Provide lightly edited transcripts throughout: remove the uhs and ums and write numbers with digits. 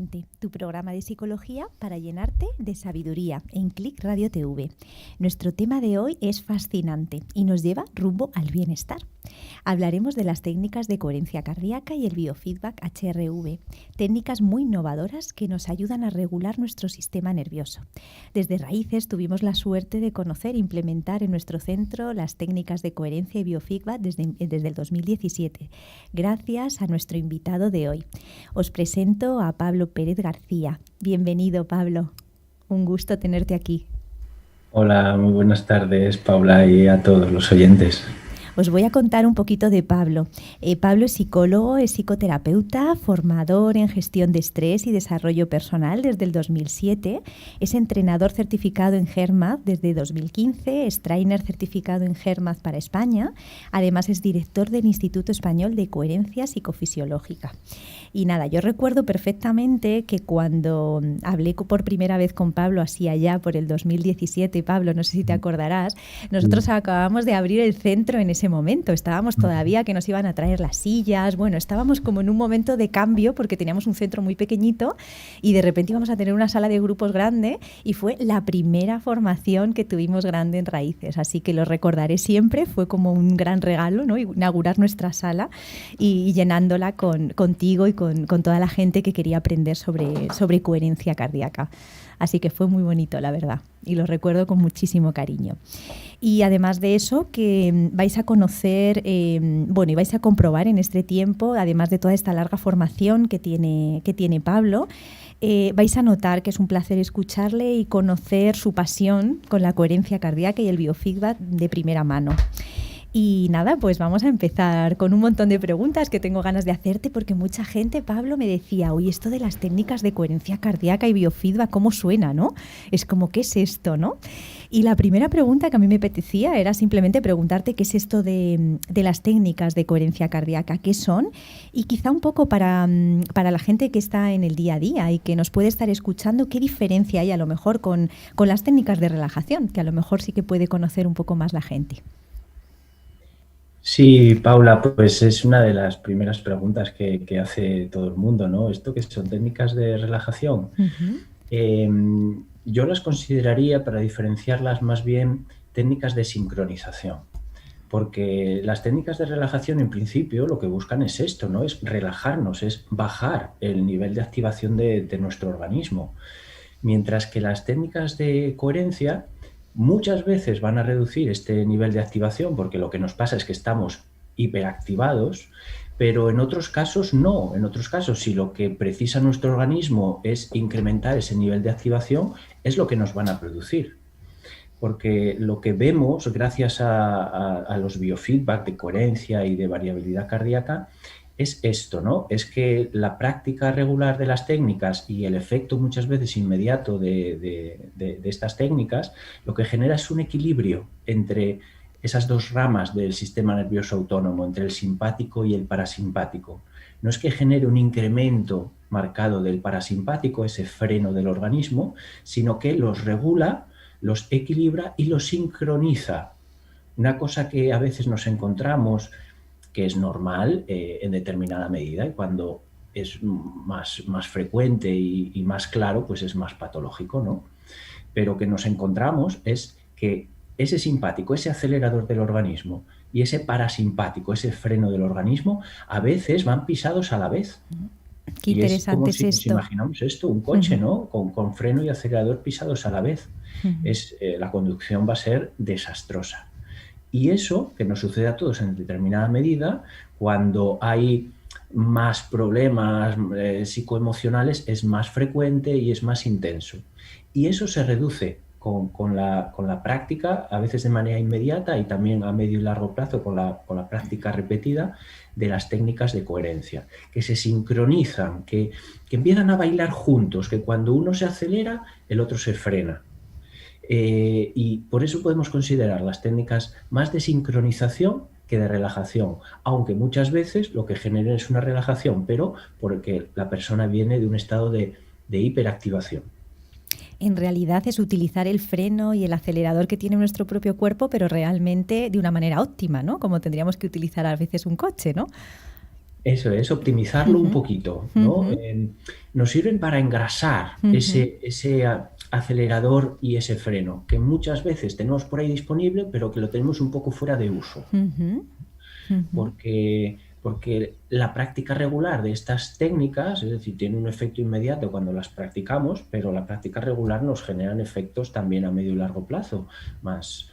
Fascinante, tu programa de psicología para llenarte de sabiduría en Click Radio TV. Nuestro tema de hoy es fascinante y nos lleva rumbo al bienestar. Hablaremos de las técnicas de coherencia cardíaca y el biofeedback HRV, técnicas muy innovadoras que nos ayudan a regular nuestro sistema nervioso. Desde Raíces tuvimos la suerte de conocer e implementar en nuestro centro las técnicas de coherencia y biofeedback desde el 2017, gracias a nuestro invitado de hoy. Os presento a Pablo Pérez García. Bienvenido, Pablo. Un gusto tenerte aquí. Hola, muy buenas tardes, Paula, y a todos los oyentes. Os voy a contar un poquito de Pablo. Pablo es psicólogo, es psicoterapeuta, formador en gestión de estrés y desarrollo personal desde el 2007, es entrenador certificado en HeartMath desde 2015, es trainer certificado en HeartMath para España, además es director del Instituto Español de Coherencia Psicofisiológica. Y nada, yo recuerdo perfectamente que cuando hablé por primera vez con Pablo, así allá por el 2017, Pablo, no sé si te acordarás, nosotros acabamos de abrir el centro en ese momento, estábamos todavía que nos iban a traer las sillas, bueno, estábamos como en un momento de cambio porque teníamos un centro muy pequeñito y de repente íbamos a tener una sala de grupos grande y fue la primera formación que tuvimos grande en Raíces, así que lo recordaré siempre, fue como un gran regalo, ¿no? Inaugurar nuestra sala y llenándola contigo y con toda la gente que quería aprender sobre coherencia cardíaca. Así que fue muy bonito, la verdad, y lo recuerdo con muchísimo cariño. Y además de eso, que vais a conocer, y vais a comprobar en este tiempo, además de toda esta larga formación que tiene Pablo, vais a notar que es un placer escucharle y conocer su pasión con la coherencia cardíaca y el biofeedback de primera mano. Y nada, pues vamos a empezar con un montón de preguntas que tengo ganas de hacerte porque mucha gente, Pablo, me decía, oye, esto de las técnicas de coherencia cardíaca y biofeedback, ¿cómo suena, no? Es como, ¿qué es esto, no? Y la primera pregunta que a mí me apetecía era simplemente preguntarte qué es esto de las técnicas de coherencia cardíaca, qué son, y quizá un poco para la gente que está en el día a día y que nos puede estar escuchando, qué diferencia hay a lo mejor con las técnicas de relajación, que a lo mejor sí que puede conocer un poco más la gente. Sí, Paula, pues es una de las primeras preguntas que hace todo el mundo, ¿no? ¿Esto qué son técnicas de relajación? Yo las consideraría, para diferenciarlas, más bien técnicas de sincronización, porque las técnicas de relajación en principio lo que buscan es esto, ¿no? Es relajarnos, es bajar el nivel de activación de nuestro organismo, mientras que las técnicas de coherencia muchas veces van a reducir este nivel de activación porque lo que nos pasa es que estamos hiperactivados, pero en otros casos no. En otros casos, si lo que precisa nuestro organismo es incrementar ese nivel de activación, es lo que nos van a producir. Porque lo que vemos gracias a los biofeedback de coherencia y de variabilidad cardíaca es esto, ¿no? Es que la práctica regular de las técnicas y el efecto muchas veces inmediato de estas técnicas lo que genera es un equilibrio entre esas dos ramas del sistema nervioso autónomo, entre el simpático y el parasimpático. No es que genere un incremento marcado del parasimpático, ese freno del organismo, sino que los regula, los equilibra y los sincroniza. Una cosa que a veces nos encontramos que es normal en determinada medida, y cuando es más frecuente y más claro, pues es más patológico, ¿no? Pero que nos encontramos es que ese simpático, ese acelerador del organismo y ese parasimpático, ese freno del organismo, a veces van pisados a la vez. Qué Y es como interesante es si nos esto. imaginamos esto, un coche, ¿no? Con freno y acelerador pisados a la vez. La conducción va a ser desastrosa. Y eso, que nos sucede a todos en determinada medida, cuando hay más problemas psicoemocionales, es más frecuente y es más intenso. Y eso se reduce con la práctica, a veces de manera inmediata y también a medio y largo plazo con la práctica repetida de las técnicas de coherencia, que se sincronizan, que empiezan a bailar juntos, que cuando uno se acelera, el otro se frena. Y por eso podemos considerar las técnicas más de sincronización que de relajación, aunque muchas veces lo que genera es una relajación, pero porque la persona viene de un estado de hiperactivación. En realidad es utilizar el freno y el acelerador que tiene nuestro propio cuerpo, pero realmente de una manera óptima, ¿no? Como tendríamos que utilizar a veces un coche, ¿no? Eso es, optimizarlo un Ujú, poquito, ¿no? ujú, Nos sirven para engrasar ujú, ese acelerador y ese freno, que muchas veces tenemos por ahí disponible, pero que lo tenemos un poco fuera de uso, ujú, ujú, porque la práctica regular de estas técnicas, es decir, tiene un efecto inmediato cuando las practicamos, pero la práctica regular nos generan efectos también a medio y largo plazo, más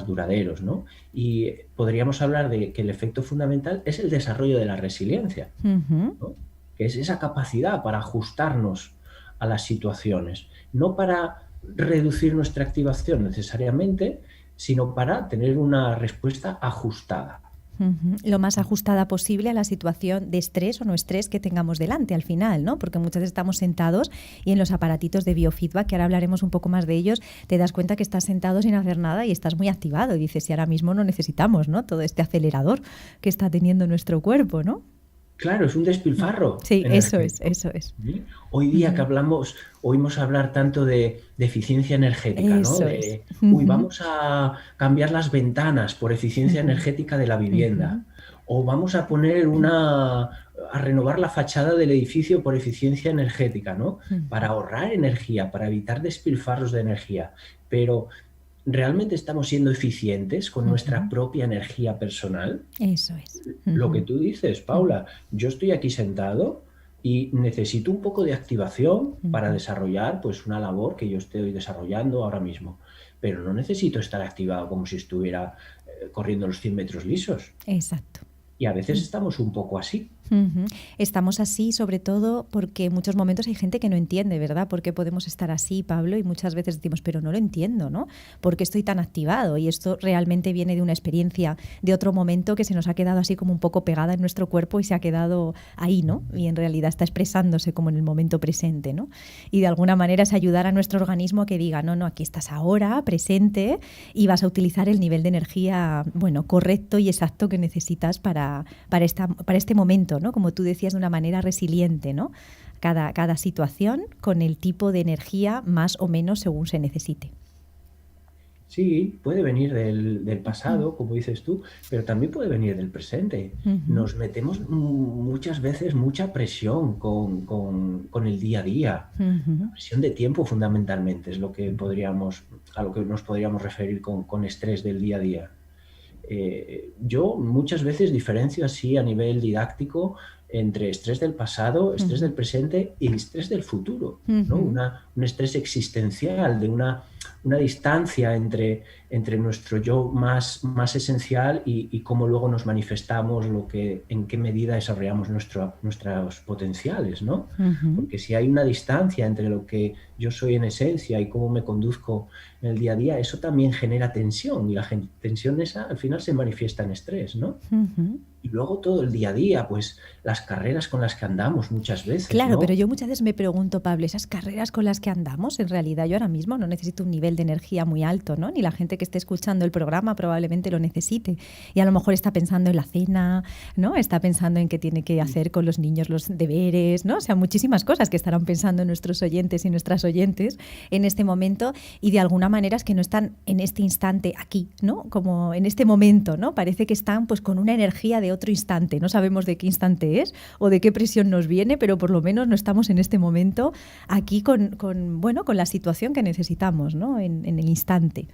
duraderos, ¿no? Y podríamos hablar de que el efecto fundamental es el desarrollo de la resiliencia, ujú. ¿no? Que es esa capacidad para ajustarnos a las situaciones, no para reducir nuestra activación necesariamente, sino para tener una respuesta ajustada. Ujú. Lo más ajustada posible a la situación de estrés o no estrés que tengamos delante al final, ¿no? Porque muchas veces estamos sentados y en los aparatitos de biofeedback, que ahora hablaremos un poco más de ellos, te das cuenta que estás sentado sin hacer nada y estás muy activado y dices, si ahora mismo no necesitamos, ¿no? Todo este acelerador que está teniendo nuestro cuerpo, ¿no? Claro, es un Mm. despilfarro Sí, eso es, energético. eso es. ¿Sí? Hoy día que Ujú. oímos hablar tanto de eficiencia energética, ¿no? Eso es. De, uy, Ujú, vamos a cambiar las ventanas por eficiencia ujú, energética de la ujú, vivienda. O vamos a poner a renovar la fachada del edificio por eficiencia energética, ¿no? Para ujú, ahorrar energía, para evitar despilfarros de energía. Pero, ¿realmente estamos siendo eficientes con nuestra ujú. propia energía personal? Eso es. Lo que Ujú, tú dices, ujú, Paula, yo estoy aquí sentado y necesito un poco de activación para ujú. desarrollar pues una labor que yo estoy desarrollando ahora mismo, pero no necesito estar activado como si estuviera corriendo los 100 metros lisos. Exacto. Y a veces estamos un poco así. Ujú. Estamos así sobre todo porque en muchos momentos hay gente que no entiende, ¿verdad? ¿Por qué podemos estar así, Pablo? Y muchas veces decimos, pero no lo entiendo, ¿no? ¿Por qué estoy tan activado? Y esto realmente viene de una experiencia de otro momento que se nos ha quedado así como un poco pegada en nuestro cuerpo y se ha quedado ahí, ¿no? Y en realidad está expresándose como en el momento presente, ¿no? Y de alguna manera es ayudar a nuestro organismo a que diga, no, no, aquí estás ahora, presente, y vas a utilizar el nivel de energía, bueno, correcto y exacto que necesitas para este momento, ¿no? Como tú decías, de una manera resiliente, ¿no? Cada situación con el tipo de energía más o menos según se necesite. Sí, puede venir del pasado, como dices tú, pero también puede venir del presente. Ujú, Nos metemos muchas veces mucha presión con el día a día. ujú, Presión de tiempo fundamentalmente es a lo que nos podríamos referir con estrés del día a día. Yo muchas veces diferencio así a nivel didáctico entre estrés del pasado, estrés del ujú, presente y estrés del futuro, ¿no? ujú, Un estrés existencial, de una distancia entre nuestro yo más esencial y cómo luego nos manifestamos, en qué medida desarrollamos nuestros potenciales, ¿no? ujú. Porque si hay una distancia entre lo que yo soy en esencia y cómo me conduzco en el día a día, eso también genera tensión y la tensión esa al final se manifiesta en estrés, ¿no? Ujú. Y luego todo el día a día, pues las carreras con las que andamos muchas veces, Claro, pero ¿no? yo muchas veces me pregunto, Pablo, esas carreras con las que andamos, en realidad yo ahora mismo no necesito un nivel de energía muy alto, ¿no? Ni la gente que esté escuchando el programa probablemente lo necesite. Y a lo mejor está pensando en la cena, ¿no? Está pensando en qué tiene que hacer con los niños los deberes, ¿no? O sea, muchísimas cosas que estarán pensando nuestros oyentes y nuestras oyentes en este momento y de alguna manera es que no están en este instante aquí, ¿no? Como en este momento, ¿no? Parece que están pues con una energía de otro instante. No sabemos de qué instante es o de qué presión nos viene, pero por lo menos no estamos en este momento aquí bueno, con la situación que necesitamos, ¿no? En el instante.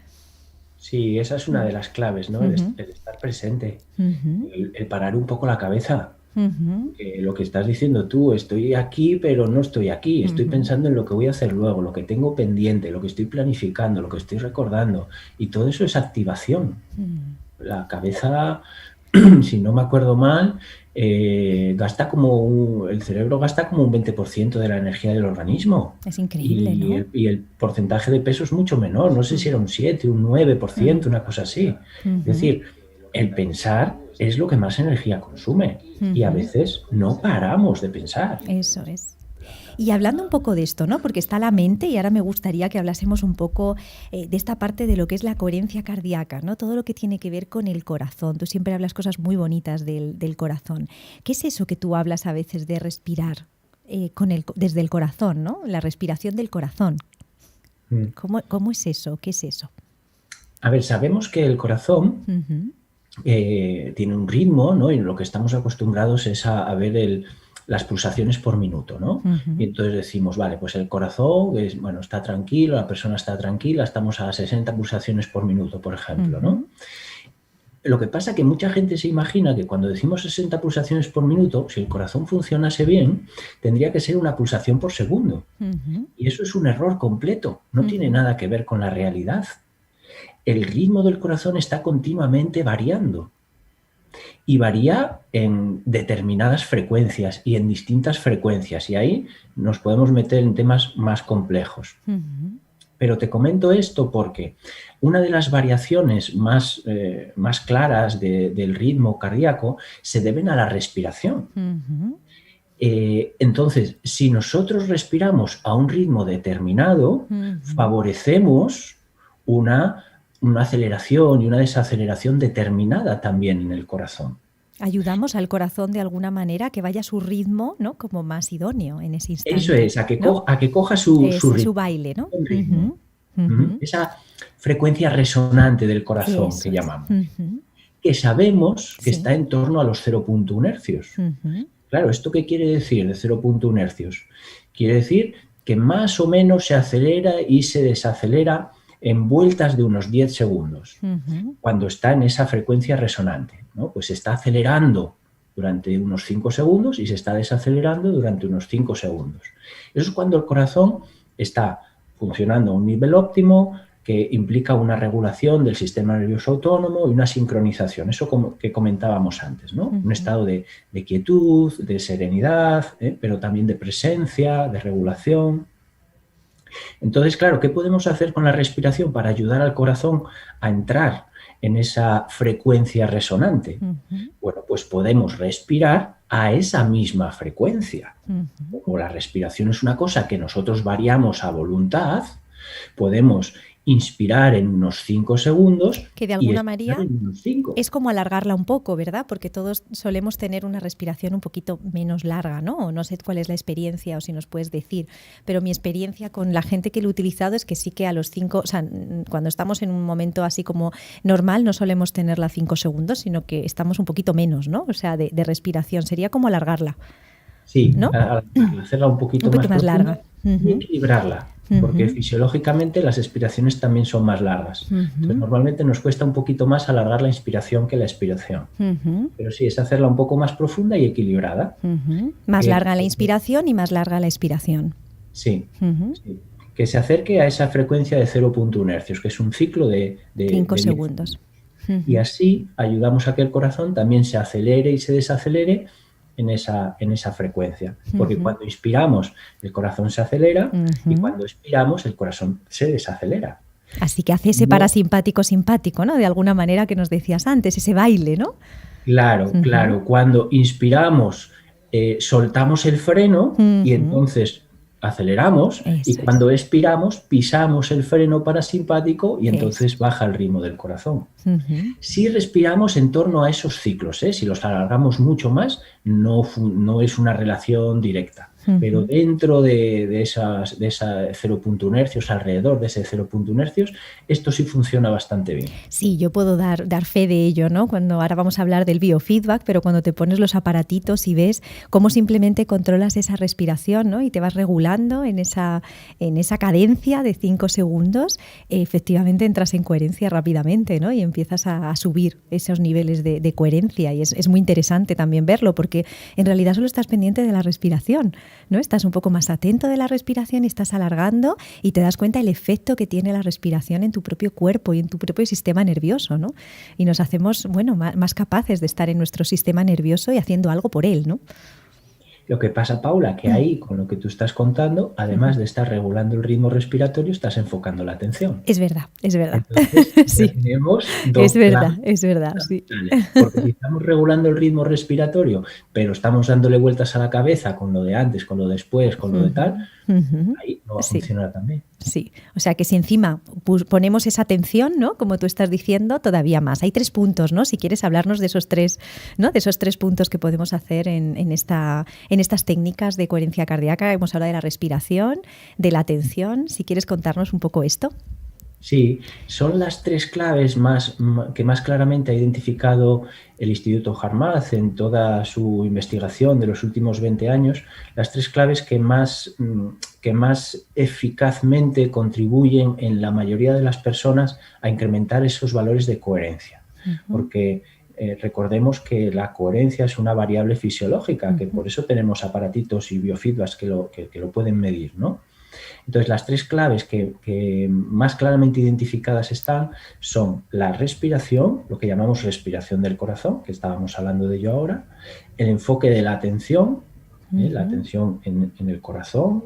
Sí, esa es una de las claves, ¿no? Ujú, El estar presente, ujú, el parar un poco la cabeza. ujú, Que lo que estás diciendo tú, estoy aquí, pero no estoy aquí. Estoy ujú, pensando en lo que voy a hacer luego, lo que tengo pendiente, lo que estoy planificando, lo que estoy recordando. Y todo eso es activación. ujú. La cabeza, si no me acuerdo mal, el cerebro gasta como un 20% de la energía del organismo Es increíble, ¿no? y el porcentaje de peso es mucho menor, no sé si era un 7, un 9%, una cosa así. Es Ujú, decir, el pensar es lo que más energía consume y a ujú. veces no paramos de pensar. Eso es. Y hablando un poco de esto, ¿no? Porque está la mente y ahora me gustaría que hablásemos un poco de esta parte de lo que es la coherencia cardíaca, ¿no? Todo lo que tiene que ver con el corazón. Tú siempre hablas cosas muy bonitas del corazón. ¿Qué es eso que tú hablas a veces de respirar desde el corazón, ¿no? La respiración del corazón. Mm. ¿Cómo es eso? ¿Qué es eso? A ver, sabemos que el corazón Ujú, tiene un ritmo, ¿no? Y lo que estamos acostumbrados es a ver las pulsaciones por minuto, ¿no? Y entonces decimos, vale, pues el corazón está tranquilo, la persona está tranquila, estamos a 60 pulsaciones por minuto, por ejemplo, ¿no? Lo que pasa es que mucha gente se imagina que cuando decimos 60 pulsaciones por minuto, si el corazón funcionase bien, tendría que ser una pulsación por segundo. Y eso es un error completo, no tiene nada que ver con la realidad. El ritmo del corazón está continuamente variando y varía en determinadas frecuencias y en distintas frecuencias, y ahí nos podemos meter en temas más complejos. Pero te comento esto porque una de las variaciones más claras del ritmo cardíaco se deben a la respiración. Entonces, si nosotros respiramos a un ritmo determinado, favorecemos una aceleración y una desaceleración determinada también en el corazón. Ayudamos al corazón de alguna manera a que vaya a su ritmo, ¿no? Como más idóneo en ese instante. Eso es, a que coja su ritmo. Su baile, ¿no? Esa frecuencia resonante del corazón que llamamos. Que sabemos que está en torno a los 0.1 hercios. Claro, ¿esto qué quiere decir de 0.1 hercios? Quiere decir que más o menos se acelera y se desacelera en vueltas de unos 10 segundos, cuando está en esa frecuencia resonante, ¿no? Pues se está acelerando durante unos 5 segundos y se está desacelerando durante unos 5 segundos. Eso es cuando el corazón está funcionando a un nivel óptimo, que implica una regulación del sistema nervioso autónomo y una sincronización, eso como que comentábamos antes, ¿no? Un estado de quietud, de serenidad, pero también de presencia, de regulación. Entonces, claro, ¿qué podemos hacer con la respiración para ayudar al corazón a entrar en esa frecuencia resonante? Bueno, pues podemos respirar a esa misma frecuencia. Como la respiración es una cosa que nosotros variamos a voluntad, podemos inspirar en unos 5 segundos que de alguna manera en unos 5. Es como alargarla un poco, ¿verdad? Porque todos solemos tener una respiración un poquito menos larga, ¿no? O no sé cuál es la experiencia o si nos puedes decir, pero mi experiencia con la gente que lo he utilizado es que sí que a los 5, o sea, cuando estamos en un momento así como normal no solemos tenerla 5 segundos, sino que estamos un poquito menos, ¿no? O sea, de respiración, sería como alargarla. Sí, ¿no? Hacerla un poquito más larga. Y equilibrarla. Porque fisiológicamente las expiraciones también son más largas. Entonces, normalmente nos cuesta un poquito más alargar la inspiración que la expiración. Pero sí, es hacerla un poco más profunda y equilibrada. Más larga la inspiración y más larga la expiración. Sí, sí. Que se acerque a esa frecuencia de 0.1 hercios, que es un ciclo de 5 segundos. Y así ayudamos a que el corazón también se acelere y se desacelere en esa frecuencia, porque cuando inspiramos el corazón se acelera y cuando expiramos el corazón se desacelera. Así que hace ese parasimpático-simpático, ¿no? De alguna manera que nos decías antes, ese baile, ¿no? Claro, claro. Cuando inspiramos soltamos el freno y entonces aceleramos, y cuando expiramos pisamos el freno parasimpático y entonces baja el ritmo del corazón. Si respiramos en torno a esos ciclos, si los alargamos mucho más, no es una relación directa. Pero dentro de esa 0.1 hercios, alrededor de ese 0.1 hercios, esto sí funciona bastante bien. Sí, yo puedo dar fe de ello, ¿no? Ahora vamos a hablar del biofeedback, pero cuando te pones los aparatitos y ves cómo simplemente controlas esa respiración, ¿no? Y te vas regulando en esa cadencia de 5 segundos, efectivamente entras en coherencia rápidamente, ¿no? Y empiezas a subir esos niveles de coherencia, y es muy interesante también verlo, porque en realidad solo estás pendiente de la respiración, ¿no? Estás un poco más atento de la respiración y estás alargando y te das cuenta el efecto que tiene la respiración en tu propio cuerpo y en tu propio sistema nervioso, ¿no? Y nos hacemos, más capaces de estar en nuestro sistema nervioso y haciendo algo por él, ¿no? Lo que pasa, Paula, que ahí, con lo que tú estás contando, además de estar regulando el ritmo respiratorio, estás enfocando la atención. Es verdad. Entonces, sí. Tenemos es verdad, sí. Porque si estamos regulando el ritmo respiratorio, pero estamos dándole vueltas a la cabeza con lo de antes, con lo de después, con lo de tal, ahí no va a funcionar también. Sí, o sea que si encima ponemos esa atención, ¿no? Como tú estás diciendo, todavía más. Hay 3 puntos, ¿no? Si quieres hablarnos de esos 3, ¿no? De esos 3 puntos que podemos hacer en estas técnicas de coherencia cardíaca. Hemos hablado de la respiración, de la atención. Si quieres contarnos un poco esto. Sí, son las tres claves que más claramente ha identificado el Instituto Harmaz en toda su investigación de los últimos 20 años, las tres claves que más eficazmente contribuyen en la mayoría de las personas a incrementar esos valores de coherencia. Ujú, Porque recordemos que la coherencia es una variable fisiológica, que ujú, por eso tenemos aparatitos y biofeedbacks que lo pueden medir, ¿no? Entonces, las tres claves que más claramente identificadas están son la respiración, lo que llamamos respiración del corazón, que estábamos hablando de ello ahora, el enfoque de la ujú, atención en el corazón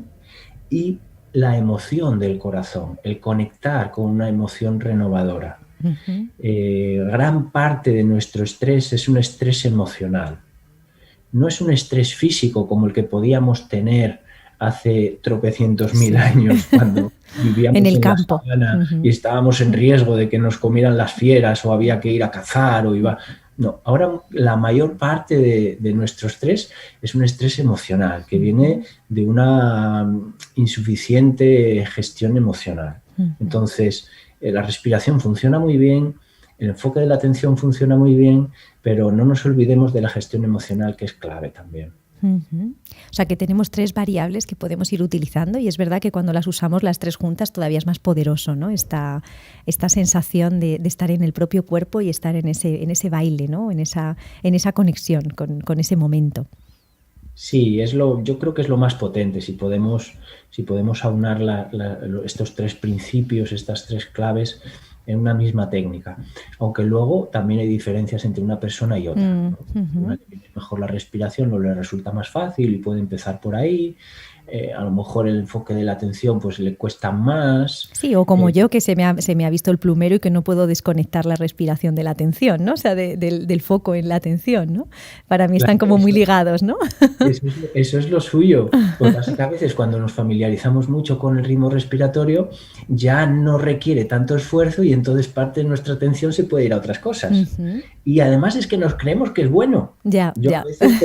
y la emoción del corazón, el conectar con una emoción renovadora. ujú. Gran parte de nuestro estrés es un estrés emocional. No es un estrés físico como el que podíamos tener hace tropecientos mil Sí. años cuando En vivíamos el en la campo. sabana y Ujú. estábamos en riesgo de que nos comieran las fieras o había que ir a cazar o iba... No, ahora la mayor parte de nuestro estrés es un estrés emocional que viene Ujú, de una insuficiente gestión emocional. ujú. Entonces, la respiración funciona muy bien, el enfoque de la atención funciona muy bien, pero no nos olvidemos de la gestión emocional, que es clave también. Ujú. O sea que tenemos tres variables que podemos ir utilizando y es verdad que cuando las usamos las tres juntas todavía es más poderoso, ¿no? Esta sensación de estar en el propio cuerpo y estar en ese baile, ¿no? En esa conexión con ese momento. Sí, yo creo que es lo más potente, si podemos aunar estos tres principios, estas tres claves en una misma técnica. Aunque luego también hay diferencias entre una persona y otra, Mm, ¿no? Una ujú. que tiene mejor la respiración no le resulta más fácil y puede empezar por ahí. A lo mejor el enfoque de la atención pues le cuesta más. Sí, o como Eh, yo, que se me ha visto el plumero y que no puedo desconectar la respiración de la atención, ¿no? O sea, del foco en la atención, ¿no? Para mí están claro, como muy ligados, ¿no? eso es lo suyo. Lo que pasa es que a veces cuando nos familiarizamos mucho con el ritmo respiratorio ya no requiere tanto esfuerzo y entonces parte de nuestra atención se puede ir a otras cosas. Ujú. Y además es que nos creemos que es bueno. Ya, Yo a ya. veces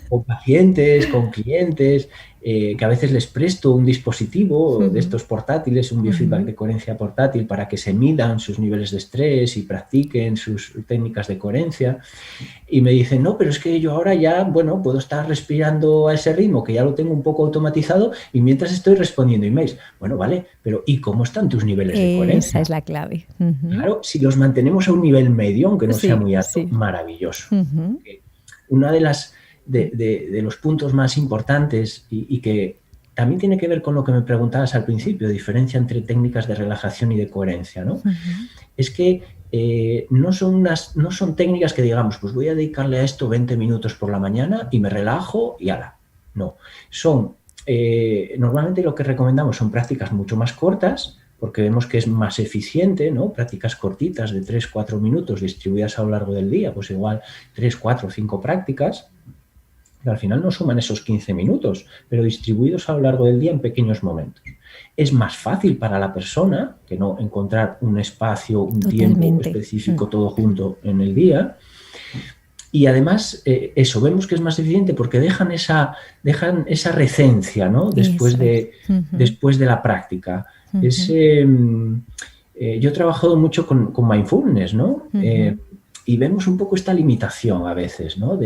con pacientes, con clientes, que a veces les presto un dispositivo de Ujú, estos portátiles, un biofeedback ujú. de coherencia portátil para que se midan sus niveles de estrés y practiquen sus técnicas de coherencia. Y me dicen, no, pero es que yo ahora ya, bueno, puedo estar respirando a ese ritmo, que ya lo tengo un poco automatizado, y mientras estoy respondiendo emails. Bueno, vale, pero ¿y cómo están tus niveles de Esa es coherencia? la clave. Ujú. Claro, si los mantenemos a un nivel medio, aunque no sea Sí, muy alto, sí. maravilloso. Ujú. Porque una de los puntos más importantes y que también tiene que ver con lo que me preguntabas al principio, diferencia entre técnicas de relajación y de coherencia, ¿no? Ujú. Es que no son técnicas que digamos, pues voy a dedicarle a esto 20 minutos por la mañana y me relajo y ala. No, normalmente lo que recomendamos son prácticas mucho más cortas, porque vemos que es más eficiente, ¿no? Prácticas cortitas de 3 4 minutos distribuidas a lo largo del día, pues igual 3 4 5 prácticas, que al final no suman esos 15 minutos, pero distribuidos a lo largo del día en pequeños momentos. Es más fácil para la persona que no encontrar un espacio, un tiempo Totalmente. Mm. específico todo junto en el día. Y además, eso, vemos que es más eficiente porque dejan esa recencia, ¿no? Eso es. Ujú, Después de la práctica. ujú, Yo he trabajado mucho con mindfulness, ¿no? ujú. Y vemos un poco esta limitación a veces, ¿no?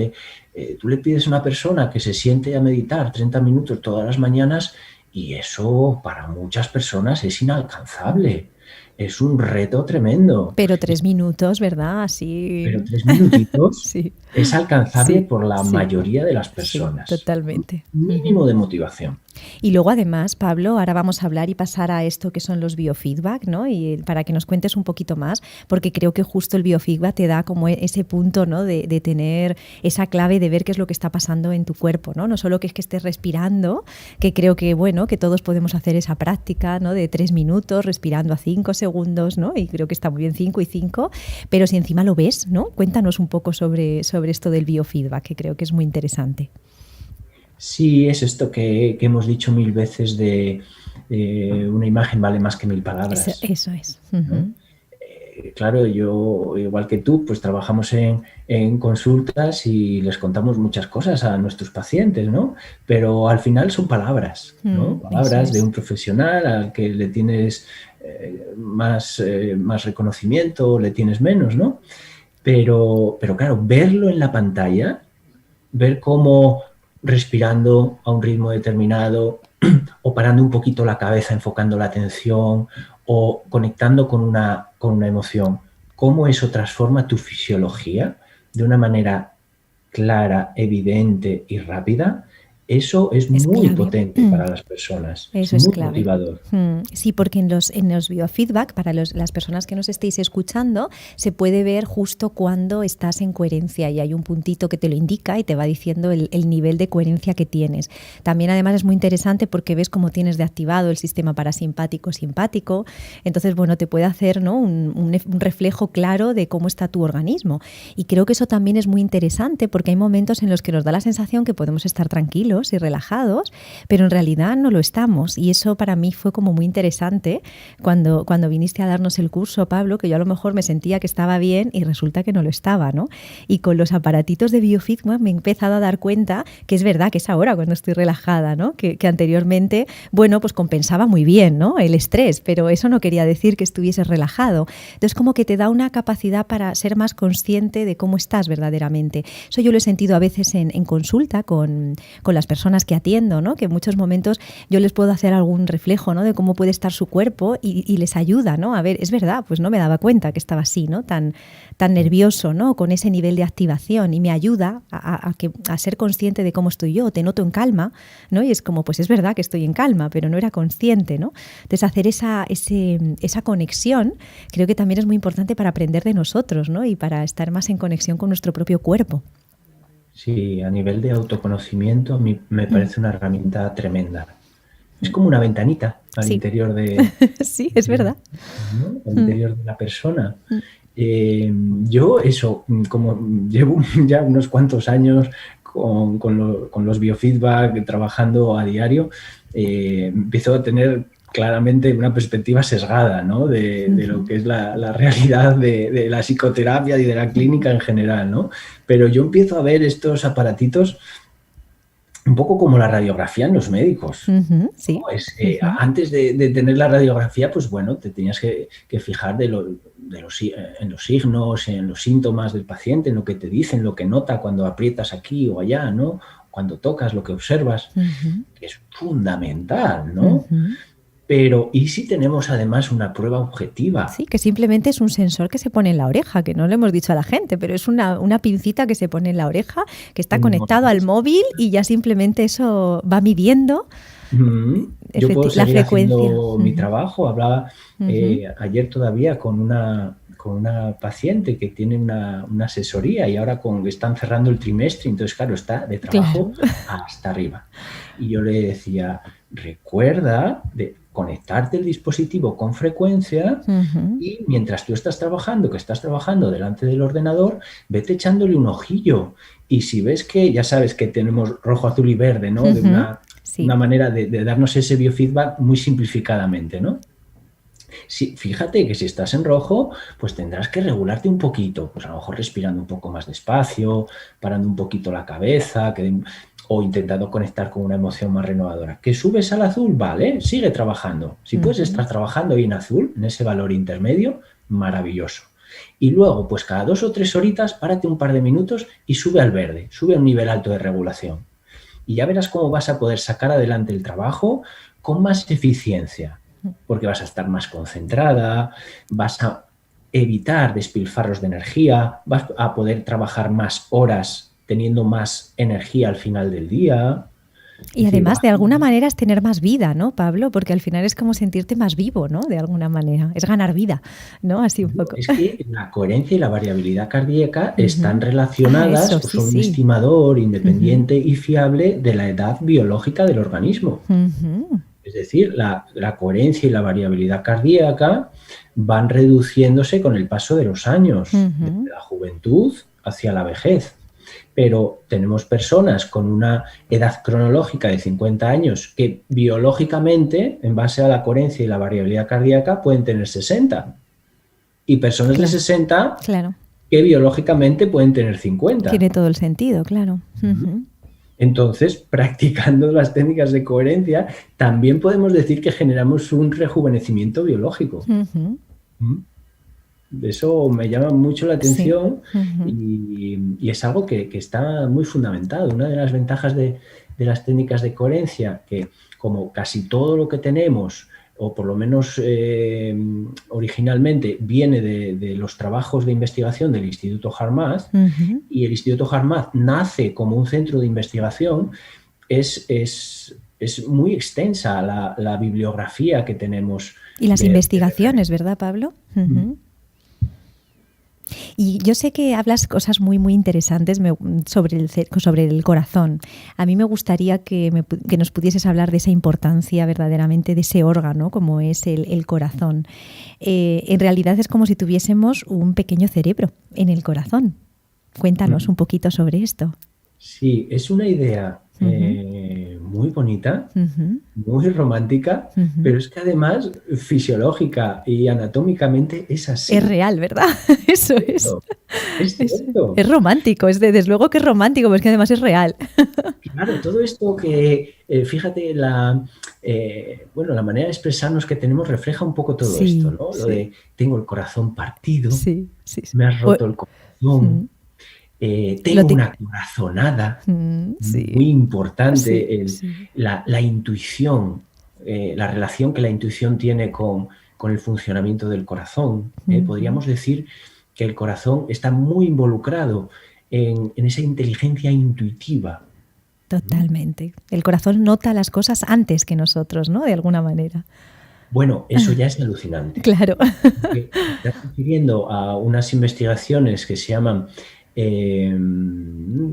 Tú le pides a una persona que se siente a meditar 30 minutos todas las mañanas y eso para muchas personas es inalcanzable. Es un reto tremendo. Pero 3 minutos, ¿verdad? Así. Pero 3 minutitos Sí, es alcanzable sí, por la sí, mayoría de las sí, personas. totalmente. Ujú. Mínimo de motivación. Y luego además, Pablo, ahora vamos a hablar y pasar a esto que son los biofeedback, ¿no? Y para que nos cuentes un poquito más, porque creo que justo el biofeedback te da como ese punto, ¿no? De tener esa clave de ver qué es lo que está pasando en tu cuerpo, ¿no? No solo que es que estés respirando, que creo que, bueno, que todos podemos hacer esa práctica, ¿no? De 3 minutos, respirando a 5 segundos, ¿no? Y creo que está muy bien 5 y 5, pero si encima lo ves, ¿no? Cuéntanos un poco sobre esto del biofeedback, que creo que es muy interesante. Sí, es esto que hemos dicho mil veces de una imagen vale más que mil palabras, Eso es. ¿no? Ujú. claro, yo, igual que tú, pues trabajamos en consultas y les contamos muchas cosas a nuestros pacientes, ¿no? Pero al final son palabras, ¿no? Eso Palabras de es. un profesional al que le tienes más reconocimiento, le tienes menos, ¿no? Pero claro, verlo en la pantalla, ver cómo respirando a un ritmo determinado o parando un poquito la cabeza, enfocando la atención o conectando con una emoción, cómo eso transforma tu fisiología de una manera clara, evidente y rápida, eso es Es muy clave. potente para las personas, es Eso es muy clave. motivador. Sí, porque en los biofeedback, para las personas que nos estéis escuchando, se puede ver justo cuando estás en coherencia y hay un puntito que te lo indica y te va diciendo el nivel de coherencia que tienes. También además es muy interesante porque ves cómo tienes de activado el sistema parasimpático, simpático. Entonces, bueno, te puede hacer, ¿no?, un reflejo claro de cómo está tu organismo. Y creo que eso también es muy interesante porque hay momentos en los que nos da la sensación que podemos estar tranquilos y relajados, pero en realidad no lo estamos. Y eso para mí fue como muy interesante cuando viniste a darnos el curso, Pablo, que yo a lo mejor me sentía que estaba bien y resulta que no lo estaba, ¿no? Y con los aparatitos de biofeedback me he empezado a dar cuenta que es verdad que es ahora cuando estoy relajada, ¿no? Que anteriormente, bueno, pues compensaba muy bien, ¿no?, el estrés, pero eso no quería decir que estuvieses relajado. Entonces como que te da una capacidad para ser más consciente de cómo estás verdaderamente. Eso yo lo he sentido a veces en consulta con las personas que atiendo, ¿no? Que en muchos momentos yo les puedo hacer algún reflejo, ¿no?, de cómo puede estar su cuerpo y les ayuda, ¿no? A ver, es verdad, pues no me daba cuenta que estaba así, ¿no? Tan nervioso, ¿no?, con ese nivel de activación, y me ayuda a ser consciente de cómo estoy yo. Te noto en calma, ¿no? Y es como, pues es verdad que estoy en calma, pero no era consciente, ¿no? Entonces hacer esa conexión creo que también es muy importante para aprender de nosotros, ¿no?, y para estar más en conexión con nuestro propio cuerpo. Sí, a nivel de autoconocimiento, a mí me parece una herramienta tremenda. Es como una ventanita al Sí, interior de, sí, es verdad. ¿no?, al interior de la persona. Yo eso, como llevo ya unos cuantos años con los biofeedback, trabajando a diario, empiezo a tener claramente una perspectiva sesgada, ¿no?, de lo que es la realidad de la psicoterapia y de la clínica en general, ¿no? Pero yo empiezo a ver estos aparatitos un poco como la radiografía en los médicos. Sí. Antes de tener la radiografía, pues bueno, te tenías que fijar en los signos, en los síntomas del paciente, en lo que te dicen, lo que nota cuando aprietas aquí o allá, ¿no? Cuando tocas, lo que observas, que es fundamental, ¿no? Pero, ¿y si tenemos además una prueba objetiva? Sí, que simplemente es un sensor que se pone en la oreja, que no le hemos dicho a la gente, pero es una pincita que se pone en la oreja, que está conectado al móvil y ya simplemente eso va midiendo Yo puedo la seguir frecuencia. haciendo mi trabajo. Hablaba ayer todavía con una paciente que tiene una asesoría y ahora están cerrando el trimestre, entonces claro, está de trabajo Claro. hasta arriba. Y yo le decía, recuerda de conectarte el dispositivo con frecuencia y mientras tú estás trabajando, que estás trabajando delante del ordenador, vete echándole un ojillo. Y si ves que, ya sabes que tenemos rojo, azul y verde, ¿no? De Sí. una manera de darnos ese biofeedback muy simplificadamente, ¿no? Fíjate que si estás en rojo, pues tendrás que regularte un poquito, pues a lo mejor respirando un poco más despacio, parando un poquito la cabeza, o intentando conectar con una emoción más renovadora. ¿Que subes al azul? Vale, sigue trabajando. Si puedes estar trabajando ahí en azul, en ese valor intermedio, maravilloso. Y luego, pues cada 2 o 3 horitas, párate un par de minutos y sube al verde, sube a un nivel alto de regulación. Y ya verás cómo vas a poder sacar adelante el trabajo con más eficiencia, porque vas a estar más concentrada, vas a evitar despilfarros de energía, vas a poder trabajar más horas teniendo más energía al final del día. Y además, de alguna manera, es tener más vida, ¿no, Pablo? Porque al final es como sentirte más vivo, ¿no? De alguna manera. Es ganar vida, ¿no? Así un poco. Es que la coherencia y la variabilidad cardíaca están relacionadas, Eso, pues sí, son un sí. estimador independiente y fiable de la edad biológica del organismo. Es decir, la coherencia y la variabilidad cardíaca van reduciéndose con el paso de los años, desde la juventud hacia la vejez. Pero tenemos personas con una edad cronológica de 50 años que biológicamente, en base a la coherencia y la variabilidad cardíaca, pueden tener 60. y personas de Claro, 60 claro. que biológicamente pueden tener 50. Tiene todo el sentido, claro. Ujú. Entonces, practicando las técnicas de coherencia, también podemos decir que generamos un rejuvenecimiento biológico. Ujú. ¿Mm? Eso me llama mucho la Sí. atención Ujú. y es algo que está muy fundamentado. Una de las ventajas de las técnicas de coherencia, que como casi todo lo que tenemos, o por lo menos originalmente, viene de los trabajos de investigación del Instituto Harmat, Ujú. y el Instituto Harmat nace como un centro de investigación, es muy extensa la bibliografía que tenemos Y las de referencia. investigaciones, ¿verdad, Pablo? Ujú. Y yo sé que hablas cosas muy, muy interesantes sobre el corazón. A mí me gustaría que nos pudieses hablar de esa importancia verdaderamente de ese órgano como es el corazón. En realidad es como si tuviésemos un pequeño cerebro en el corazón. Cuéntanos un poquito sobre esto. Sí, es una idea Ujú. muy bonita, Ujú. muy romántica, Ujú. pero es que además fisiológica y anatómicamente es Es así. real, ¿verdad? Eso es. Cierto, es cierto. Es romántico, desde luego que es romántico, pero es que además es real. Claro, todo esto que, fíjate, bueno, la manera de expresarnos que tenemos refleja un poco todo esto, Sí, ¿no? Lo sí, de tengo el corazón partido, sí, sí, sí. me has roto el Mm, corazón, lo tengo te- una corazonada, sí, muy sí, importante, sí. la intuición, la relación que la intuición tiene con el funcionamiento del corazón. Ujú. Podríamos decir que el corazón está muy involucrado en esa inteligencia intuitiva. ¿Mm? Totalmente. El corazón nota las cosas antes que nosotros, ¿no? De alguna manera. Bueno, eso ya es alucinante. Claro. Porque te estás refiriendo a unas investigaciones que se llaman, eh,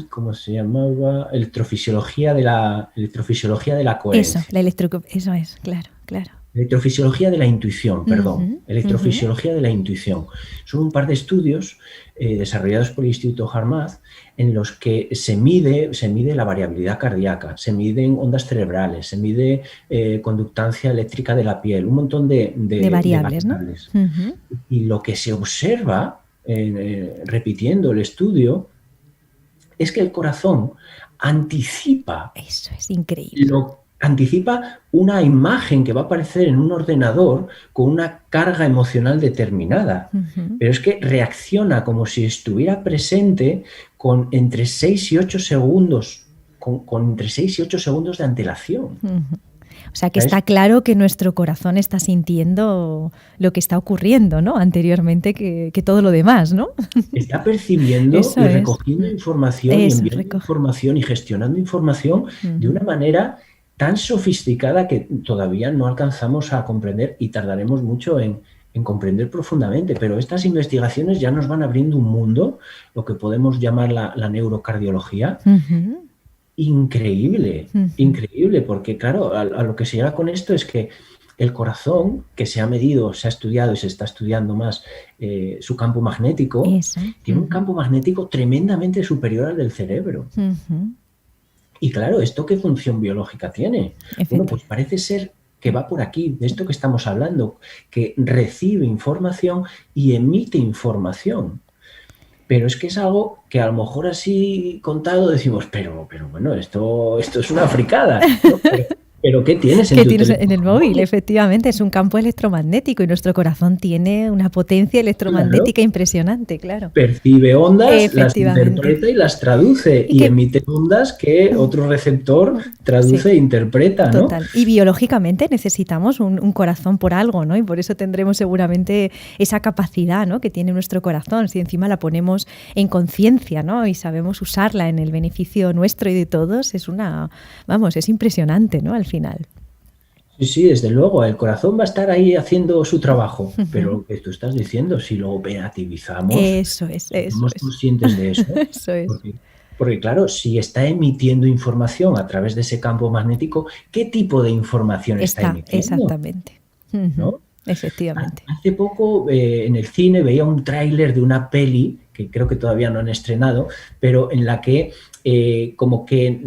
¿cómo se llamaba? Electrofisiología de la Eso, coherencia. eso es, claro, claro. Electrofisiología de la intuición, perdón. Ujú, ujú. Electrofisiología de la intuición. Son un par de estudios desarrollados por el Instituto Harmat en los que se mide la variabilidad cardíaca, se miden ondas cerebrales, se mide conductancia eléctrica de la piel, un montón De de variables, ¿no? variables. Ujú. Y lo que se observa, repitiendo el estudio, es que el corazón anticipa Eso es increíble. anticipa una imagen que va a aparecer en un ordenador con una carga emocional determinada. Ujú. Pero es que reacciona como si estuviera presente con entre 6 y 8 segundos, con entre 6 y 8 segundos de antelación. Ujú. O sea que ¿Sabes? está claro que nuestro corazón está sintiendo lo que está ocurriendo, ¿no? Anteriormente que todo lo demás, ¿no? Está percibiendo Eso y es. recogiendo información y Eso, enviando recoge. información y gestionando información de Ujú. una manera tan sofisticada que todavía no alcanzamos a comprender y tardaremos mucho en comprender profundamente. Pero estas investigaciones ya nos van abriendo un mundo, lo que podemos llamar la neurocardiología, Ujú. increíble, Ujú. increíble, porque claro, a lo que se llega con esto es que el corazón, que se ha medido, se ha estudiado y se está estudiando más su campo magnético, Eso. tiene un Ujú. campo magnético tremendamente superior al del cerebro. Ujú. Y claro, ¿esto qué función biológica tiene? Bueno, pues Efectivamente. parece ser que va por aquí, de esto que estamos hablando, que recibe información y emite información. Pero es que es algo que a lo mejor así contado decimos, pero bueno, esto es una fricada, ¿no? Pero ¿qué tienes en Que tu tienes en teléfono el móvil, móvil? efectivamente, es un campo electromagnético y nuestro corazón tiene una potencia Claro, electromagnética impresionante, claro. percibe ondas, las Efectivamente. interpreta y las traduce, Y y que emite ondas que otro receptor sí, traduce e interpreta, ¿no? total. Y biológicamente necesitamos un corazón por algo, ¿no? Y por eso tendremos seguramente esa capacidad, ¿no? Que tiene nuestro corazón. Si encima la ponemos en conciencia, ¿no? Y sabemos usarla en el beneficio nuestro y de todos, es impresionante, ¿no? Al final. Sí, sí, desde luego, el corazón va a estar ahí haciendo su trabajo, pero lo que tú estás diciendo, si lo operativizamos, Eso es, si eso somos es. conscientes de eso, Eso es. porque, porque claro, si está emitiendo información a través de ese campo magnético, ¿qué tipo de información está Está, emitiendo? exactamente. Ujú. ¿No? Efectivamente. Hace poco en el cine veía un tráiler de una peli, que creo que todavía no han estrenado, pero en la que como que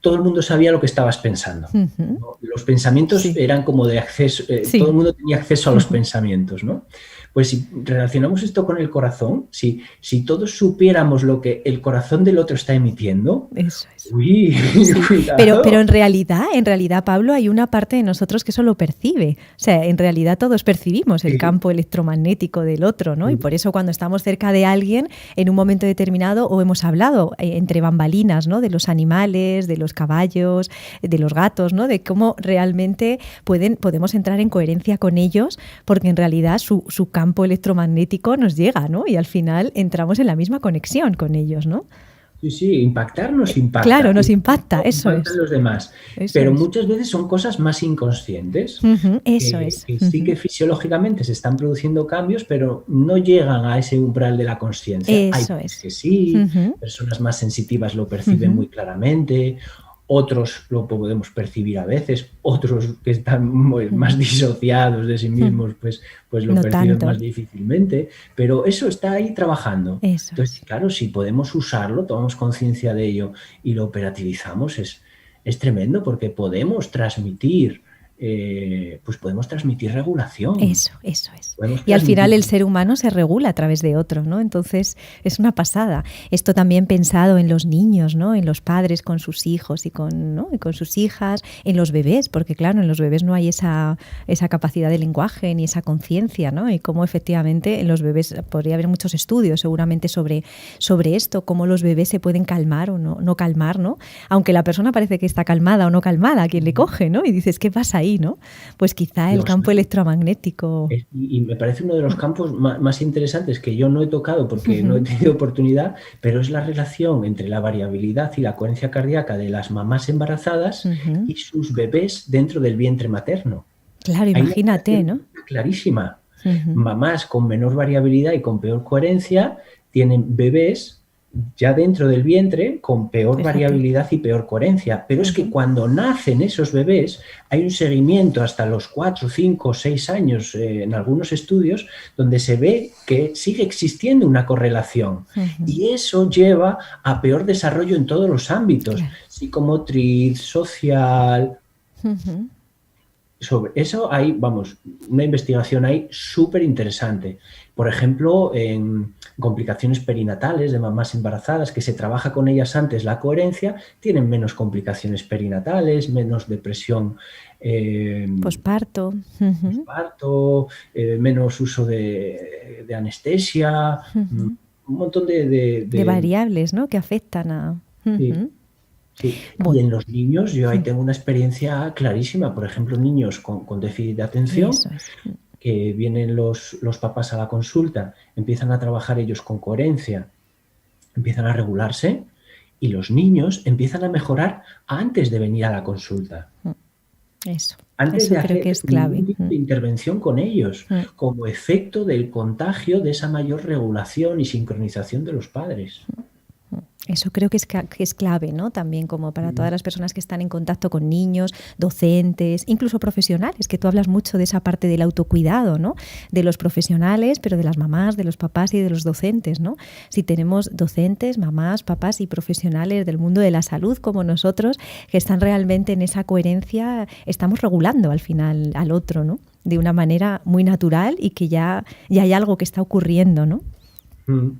todo el mundo sabía lo que estabas pensando, Ujú. ¿no? Los pensamientos Sí, eran como de acceso, todo el sí. mundo tenía acceso a los Ujú. pensamientos, ¿no? Pues si relacionamos esto con el corazón, si todos supiéramos lo que el corazón del otro está emitiendo, Eso es. uy, Sí, pero cuidado. en realidad, Pablo, hay una parte de nosotros que eso lo percibe. O sea, en realidad todos percibimos el Sí, campo electromagnético del otro, ¿no? Y sí, por eso cuando estamos cerca de alguien en un momento determinado o hemos hablado entre bambalinas, ¿no? De los animales, de los caballos, de los gatos, ¿no? De cómo realmente podemos entrar en coherencia con ellos porque en realidad su campo electromagnético nos llega, ¿no? Y al final entramos en la misma conexión con ellos, ¿no? sí, sí, impactar nos impacta, Claro, nos y impacta, eso impactan es. los demás, Eso pero es. muchas veces son cosas más inconscientes, Ujú, eso que, es. que sí Ujú. que fisiológicamente se están produciendo cambios, pero no llegan a ese umbral de la consciencia. Hay Eso veces es. que sí, Ujú, personas más sensitivas lo perciben ujú, muy claramente, otros lo podemos percibir a veces, otros que están más ujú, disociados de sí ujú. mismos, pues lo No perciben tanto. más difícilmente, pero eso está ahí trabajando. Eso Entonces, es. claro, si podemos usarlo, tomamos conciencia de ello y lo operativizamos, es tremendo porque podemos transmitir, pues podemos transmitir regulación, Eso es. podemos Y al final transmitir. el ser humano se regula a través de otro, ¿no? Entonces es una pasada. Esto también pensado en los niños, ¿no? En los padres con sus hijos y con, ¿no? Y con sus hijas, en los bebés, porque claro, en los bebés no hay esa capacidad de lenguaje ni esa conciencia, ¿no? Y cómo efectivamente en los bebés podría haber muchos estudios seguramente sobre esto, cómo los bebés se pueden calmar o no calmar, ¿no? Aunque la persona parece que está calmada o no calmada, quien le coge, ¿no? Y dices, ¿qué pasa ahí, no? Pues quizá el Los campo electromagnético. Y me parece uno de los campos más interesantes que yo no he tocado porque no he Ujú, tenido oportunidad, pero es la relación entre la variabilidad y la coherencia cardíaca de las mamás embarazadas ujú. y sus bebés dentro del vientre materno. Claro, Hay una imagínate, relación ¿no? clarísima. Ujú, Mamás con menor variabilidad y con peor coherencia tienen bebés ya dentro del vientre con peor fíjate. variabilidad y peor coherencia. Pero es que Ujú, cuando nacen esos bebés hay un seguimiento hasta los 4, 5, 6 años en algunos estudios donde se ve que sigue existiendo una correlación. ujú, Y eso lleva a peor desarrollo en todos los ámbitos, claro. psicomotriz, social. Ujú, Sobre eso hay, vamos, una investigación ahí súper interesante. Por ejemplo, en complicaciones perinatales de mamás embarazadas, que se trabaja con ellas antes la coherencia, tienen menos complicaciones perinatales, menos depresión posparto. Ujú, postparto, menos uso de anestesia, ujú. un montón De variables, ¿no? Que afectan a. sí, Ujú. sí. Y Bueno, en los niños, yo ahí tengo una experiencia clarísima. Por ejemplo, niños con déficit de atención, eso es. que vienen los papás a la consulta, empiezan a trabajar ellos con coherencia, empiezan a regularse y los niños empiezan a mejorar antes de venir a la consulta, Mm, Eso. antes Eso de creo hacer que es ningún clave. tipo de intervención con ellos, Mm. como efecto del contagio de esa mayor regulación y sincronización de los padres. Eso creo que que es clave, ¿no? También como para todas las personas que están en contacto con niños, docentes, incluso profesionales, que tú hablas mucho de esa parte del autocuidado, ¿no? De los profesionales, pero de las mamás, de los papás y de los docentes, ¿no? Si tenemos docentes, mamás, papás y profesionales del mundo de la salud como nosotros, que están realmente en esa coherencia, estamos regulando al final al otro, ¿no? De una manera muy natural y que ya hay algo que está ocurriendo, ¿no? Mm.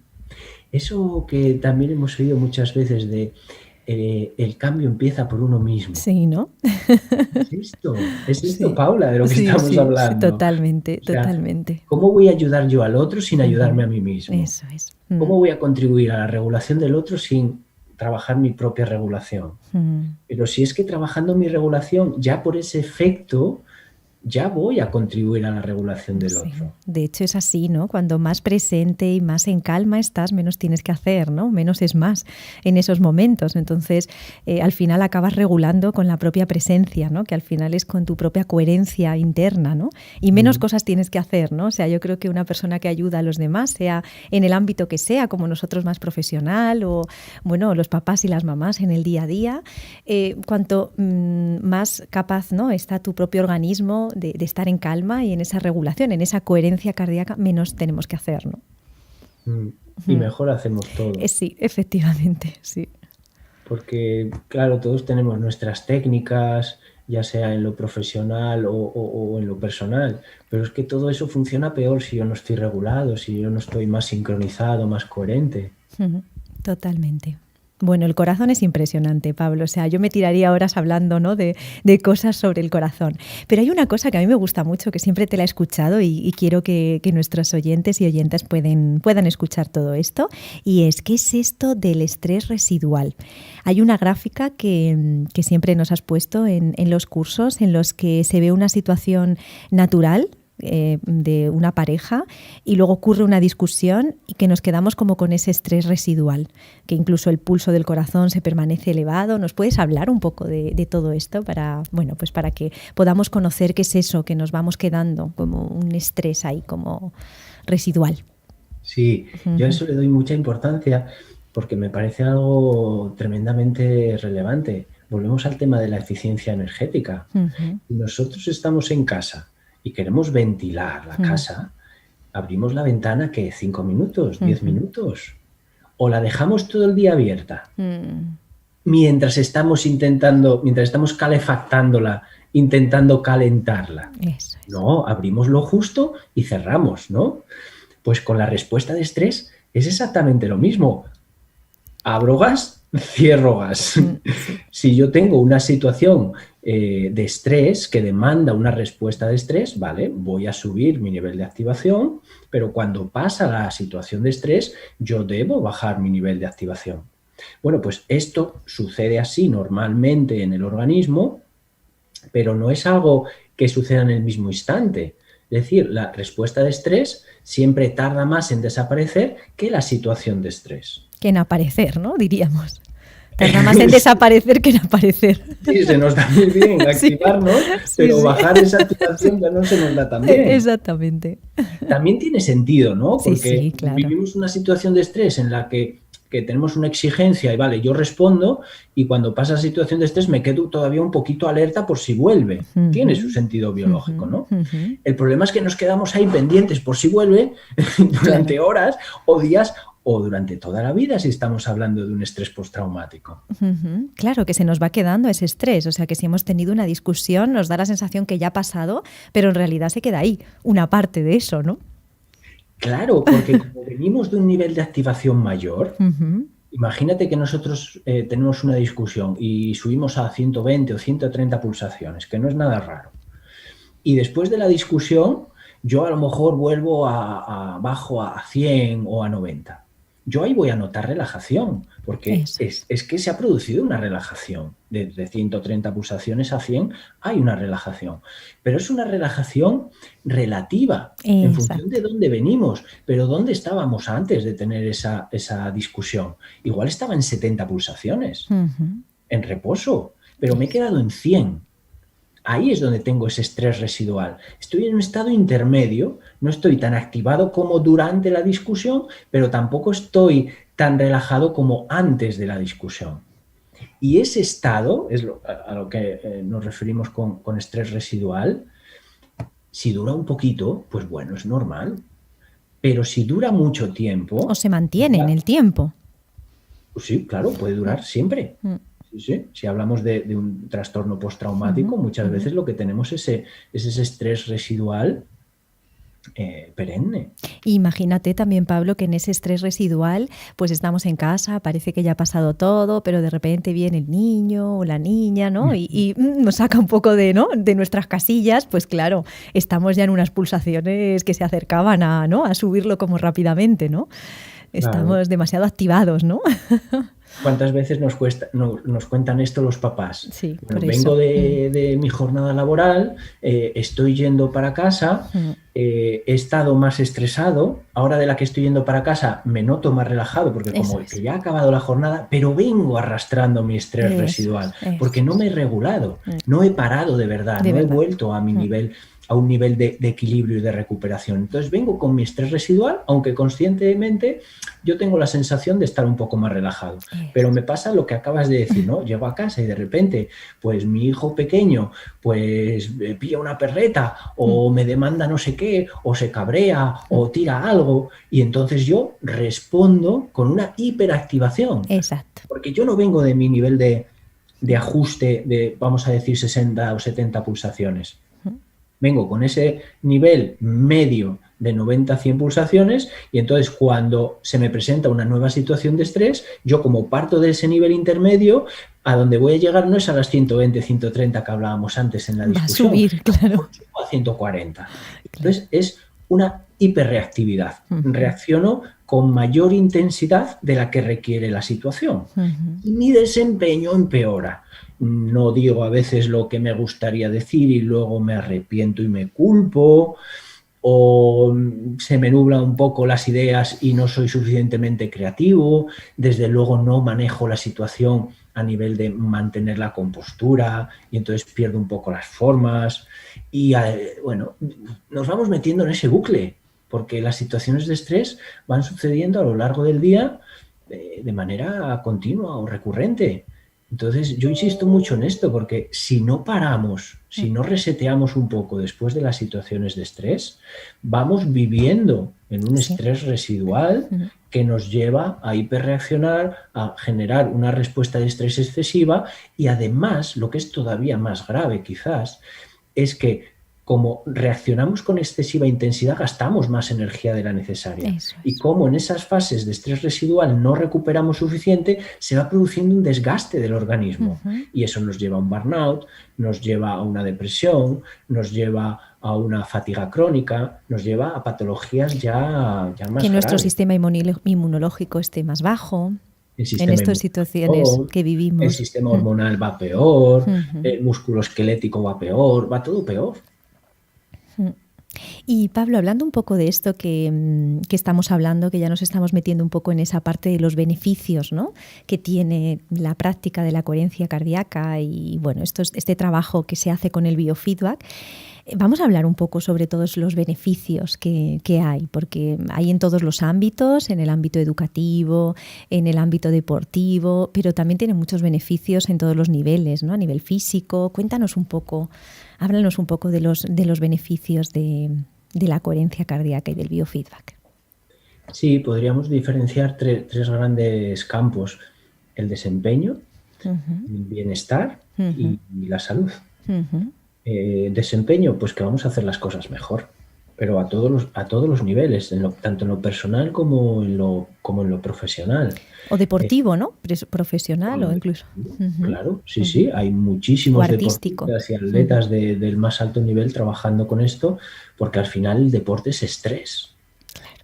Eso que también hemos oído muchas veces de el cambio empieza por uno mismo. Sí, ¿no? Es esto, Sí, Paula, de lo que sí, estamos sí, sí, hablando. totalmente, O sea, totalmente. ¿cómo voy a ayudar yo al otro sin ayudarme Ujú. a mí mismo? Eso es. ¿Cómo voy a contribuir a la regulación del otro sin trabajar mi propia regulación? Mm. Pero si es que trabajando mi regulación, ya por ese efecto, ya voy a contribuir a la regulación del Sí, otro. de hecho es así, ¿no? Cuando más presente y más en calma estás, menos tienes que hacer, ¿no? Menos es más en esos momentos. Entonces, al final acabas regulando con la propia presencia, ¿no? Que al final es con tu propia coherencia interna, ¿no? Y menos Mm, cosas tienes que hacer, ¿no? O sea, yo creo que una persona que ayuda a los demás, sea en el ámbito que sea, como nosotros más profesional o, bueno, los papás y las mamás en el día a día, cuanto más capaz, ¿no? Está tu propio organismo de estar en calma y en esa regulación, en esa coherencia cardíaca, menos tenemos que hacer, ¿no? mm. Y Mm. mejor hacemos todo. Sí, efectivamente, sí. Porque, claro, todos tenemos nuestras técnicas, ya sea en lo profesional o en lo personal. Pero es que todo eso funciona peor si yo no estoy regulado, si yo no estoy más sincronizado, más coherente. Totalmente. Bueno, el corazón es impresionante, Pablo. O sea, yo me tiraría horas hablando, ¿no?, de cosas sobre el corazón. Pero hay una cosa que a mí me gusta mucho, que siempre te la he escuchado y quiero que nuestros oyentes y oyentas puedan escuchar todo esto, y es ¿qué es esto del estrés residual? Hay una gráfica que siempre nos has puesto en los cursos en los que se ve una situación natural de una pareja y luego ocurre una discusión y que nos quedamos como con ese estrés residual, que incluso el pulso del corazón se permanece elevado. ¿Nos puedes hablar un poco de todo esto para que podamos conocer qué es eso que nos vamos quedando como un estrés ahí como residual? Sí, yo a eso le doy mucha importancia porque me parece algo tremendamente relevante. Volvemos al tema de la eficiencia energética. Si nosotros estamos en casa y queremos ventilar la casa, abrimos la ventana, ¿qué? 5 minutos, 10 minutos. O la dejamos todo el día abierta. Mientras estamos calefactándola, intentando calentarla. Eso es. No, abrimos lo justo y cerramos, ¿no? Pues con la respuesta de estrés es exactamente lo mismo. Abro gas, cierro gas. Si yo tengo una situación de estrés que demanda una respuesta de estrés, vale, voy a subir mi nivel de activación, pero cuando pasa la situación de estrés, yo debo bajar mi nivel de activación. Bueno, pues esto sucede así normalmente en el organismo, pero no es algo que suceda en el mismo instante. Es decir, la respuesta de estrés siempre tarda más en desaparecer que la situación de estrés. Que en aparecer, ¿no? Diríamos. Tarda más en desaparecer que en aparecer. Sí, se nos da muy bien activarnos, pero bajar esa activación ya no se nos da tan bien. Exactamente. También tiene sentido, ¿no? Porque sí, claro. Vivimos una situación de estrés en la que tenemos una exigencia y vale, yo respondo y cuando pasa la situación de estrés me quedo todavía un poquito alerta por si vuelve. Tiene su sentido biológico, ¿no? El problema es que nos quedamos ahí pendientes por si vuelve durante horas o días o durante toda la vida si estamos hablando de un estrés postraumático. Claro, que se nos va quedando ese estrés. O sea, que si hemos tenido una discusión nos da la sensación que ya ha pasado, pero en realidad se queda ahí una parte de eso, ¿no? Claro, porque como venimos de un nivel de activación mayor, imagínate que nosotros tenemos una discusión y subimos a 120 o 130 pulsaciones, que no es nada raro. Y después de la discusión, yo a lo mejor vuelvo bajo a 100 o a 90. Yo ahí voy a notar relajación, porque es que se ha producido una relajación. De 130 pulsaciones a 100 hay una relajación. Pero es una relajación relativa, en función de dónde venimos. Pero ¿dónde estábamos antes de tener esa discusión? Igual estaba en 70 pulsaciones, en reposo, pero me he quedado en 100. Ahí es donde tengo ese estrés residual. Estoy en un estado intermedio, no estoy tan activado como durante la discusión, pero tampoco estoy tan relajado como antes de la discusión. Y ese estado, es a lo que nos referimos con estrés residual, si dura un poquito, pues bueno, es normal. Pero si dura mucho tiempo... O se mantiene en el tiempo. Pues sí, claro, puede durar siempre. Sí. Si hablamos de un trastorno postraumático, muchas veces lo que tenemos es ese estrés residual perenne. Imagínate también, Pablo, que en ese estrés residual pues estamos en casa, parece que ya ha pasado todo, pero de repente viene el niño o la niña, ¿no? Y nos saca un poco de nuestras casillas. Pues claro, estamos ya en unas pulsaciones que se acercaban a subirlo como rápidamente, ¿no? Estamos demasiado activados, ¿no? ¿Cuántas veces nos cuentan esto los papás? Sí, bueno, vengo de mi jornada laboral, estoy yendo para casa, he estado más estresado, ahora de la que estoy yendo para casa me noto más relajado porque como que ya ha acabado la jornada, pero vengo arrastrando mi estrés residual porque no me he regulado, no he parado de verdad, he vuelto a mi nivel, a un nivel de equilibrio y de recuperación. Entonces vengo con mi estrés residual, aunque conscientemente yo tengo la sensación de estar un poco más relajado. Pero me pasa lo que acabas de decir, ¿no? Llego a casa y de repente, pues mi hijo pequeño, pues pilla una perreta o me demanda no sé qué, o se cabrea o tira algo y entonces yo respondo con una hiperactivación. Exacto. Porque yo no vengo de mi nivel de de ajuste de, vamos a decir, 60 o 70 pulsaciones. Vengo con ese nivel medio de 90 a 100 pulsaciones y entonces cuando se me presenta una nueva situación de estrés, yo como parto de ese nivel intermedio, a donde voy a llegar no es a las 120, 130 que hablábamos antes en la discusión, va a subir, claro. A 140. Entonces es una hiperreactividad. Reacciono con mayor intensidad de la que requiere la situación. Y mi desempeño empeora. No digo a veces lo que me gustaría decir y luego me arrepiento y me culpo, o se me nublan un poco las ideas y no soy suficientemente creativo. Desde luego no manejo la situación a nivel de mantener la compostura y entonces pierdo un poco las formas y bueno, nos vamos metiendo en ese bucle porque las situaciones de estrés van sucediendo a lo largo del día de manera continua o recurrente. Entonces yo insisto mucho en esto porque si no paramos, si no reseteamos un poco después de las situaciones de estrés, vamos viviendo en un estrés residual que nos lleva a hiperreaccionar, a generar una respuesta de estrés excesiva y además, lo que es todavía más grave quizás, es que como reaccionamos con excesiva intensidad, gastamos más energía de la necesaria. Y como en esas fases de estrés residual no recuperamos suficiente, se va produciendo un desgaste del organismo. Y eso nos lleva a un burnout, nos lleva a una depresión, nos lleva a una fatiga crónica, nos lleva a patologías ya más que nuestro graves. Sistema inmunológico esté más bajo. En estas situaciones que vivimos. El sistema hormonal va peor, el músculo esquelético va peor, va todo peor. Y Pablo, hablando un poco de esto que estamos hablando, que ya nos estamos metiendo un poco en esa parte de los beneficios, ¿no?, que tiene la práctica de la coherencia cardíaca y bueno, este trabajo que se hace con el biofeedback, vamos a hablar un poco sobre todos los beneficios que hay, porque hay en todos los ámbitos, en el ámbito educativo, en el ámbito deportivo, pero también tiene muchos beneficios en todos los niveles, ¿no?, a nivel físico. Cuéntanos un poco. Háblanos un poco de los beneficios de la coherencia cardíaca y del biofeedback. Sí, podríamos diferenciar tres grandes campos: el desempeño, el bienestar y la salud. Desempeño, pues que vamos a hacer las cosas mejor, pero a todos los niveles, tanto en lo personal como en lo profesional. O deportivo, ¿no? Profesional o incluso. Claro, sí, hay muchísimos deportistas y atletas del más alto nivel trabajando con esto, porque al final el deporte es estrés.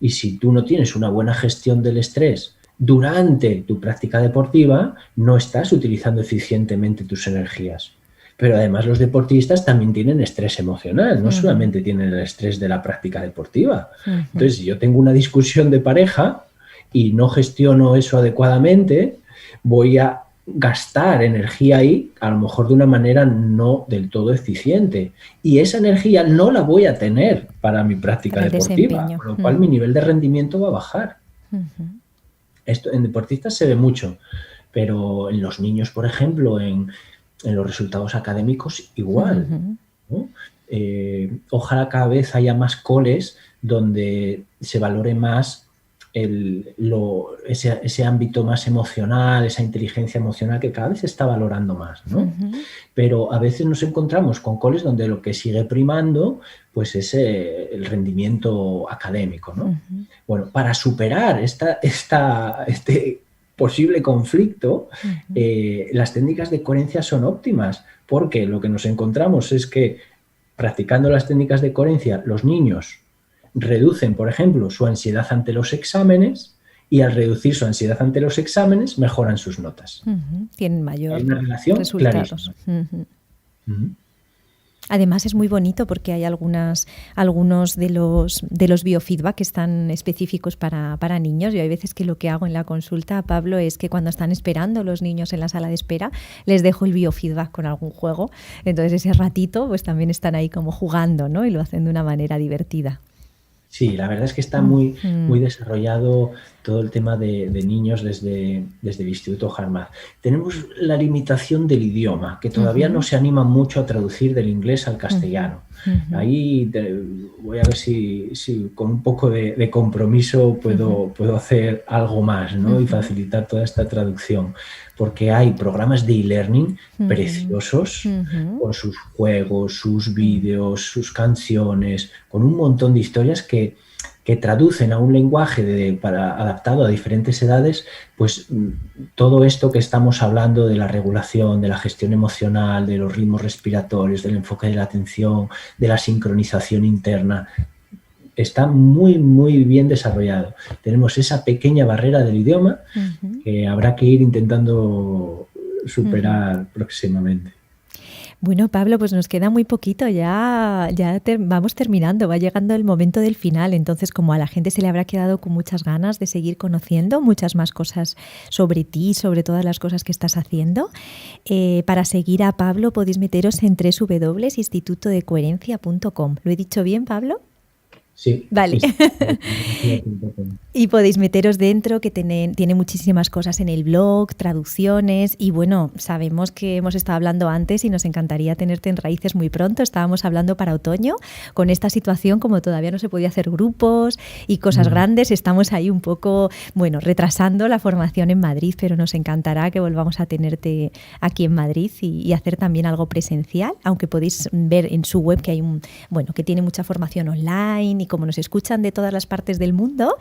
Y si tú no tienes una buena gestión del estrés durante tu práctica deportiva, no estás utilizando eficientemente tus energías. Pero además los deportistas también tienen estrés emocional, no solamente tienen el estrés de la práctica deportiva. Entonces, si yo tengo una discusión de pareja y no gestiono eso adecuadamente, voy a gastar energía ahí, a lo mejor de una manera no del todo eficiente. Y esa energía no la voy a tener para mi práctica deportiva, con lo cual mi nivel de rendimiento va a bajar. Esto en deportistas se ve mucho, pero en los niños, por ejemplo, en los resultados académicos igual, ¿no? Ojalá cada vez haya más coles donde se valore más ese ámbito más emocional, esa inteligencia emocional que cada vez se está valorando más, ¿no? Pero a veces nos encontramos con coles donde lo que sigue primando pues es el rendimiento académico, ¿no? Bueno, para superar este posible conflicto, las técnicas de coherencia son óptimas, porque lo que nos encontramos es que practicando las técnicas de coherencia, los niños reducen, por ejemplo, su ansiedad ante los exámenes y al reducir su ansiedad ante los exámenes mejoran sus notas. Tienen mayor Hay una relación resultados. Además es muy bonito porque hay algunos de los biofeedback que están específicos para niños. Yo hay veces que lo que hago en la consulta, Pablo, es que cuando están esperando los niños en la sala de espera, les dejo el biofeedback con algún juego. Entonces ese ratito pues también están ahí como jugando, ¿no? Y lo hacen de una manera divertida. Sí, la verdad es que está muy desarrollado todo el tema de niños desde el Instituto Harvard. Tenemos la limitación del idioma, que todavía no se animan mucho a traducir del inglés al castellano. Ahí voy a ver si con un poco de compromiso puedo hacer algo más, ¿no? Y facilitar toda esta traducción. porque hay programas de e-learning Ujú. preciosos Ujú. con sus juegos, sus vídeos, sus canciones, con un montón de historias que traducen a un lenguaje adaptado a diferentes edades, pues todo esto que estamos hablando de la regulación, de la gestión emocional, de los ritmos respiratorios, del enfoque de la atención, de la sincronización interna, está muy, muy bien desarrollado. Tenemos esa pequeña barrera del idioma que habrá que ir intentando superar próximamente. Bueno, Pablo, pues nos queda muy poquito, ya vamos terminando, va llegando el momento del final, entonces como a la gente se le habrá quedado con muchas ganas de seguir conociendo muchas más cosas sobre ti, sobre todas las cosas que estás haciendo, para seguir a Pablo podéis meteros en www.institutodecoherencia.com. ¿Lo he dicho bien, Pablo? Sí. Vale. Sí. Y podéis meteros dentro, que tiene muchísimas cosas en el blog, traducciones y bueno, sabemos que hemos estado hablando antes y nos encantaría tenerte en Raíces muy pronto. Estábamos hablando para otoño, con esta situación como todavía no se podía hacer grupos y cosas grandes, estamos ahí un poco, bueno, retrasando la formación en Madrid, pero nos encantará que volvamos a tenerte aquí en Madrid y hacer también algo presencial, aunque podéis ver en su web que hay que tiene mucha formación online y como nos escuchan de todas las partes del mundo,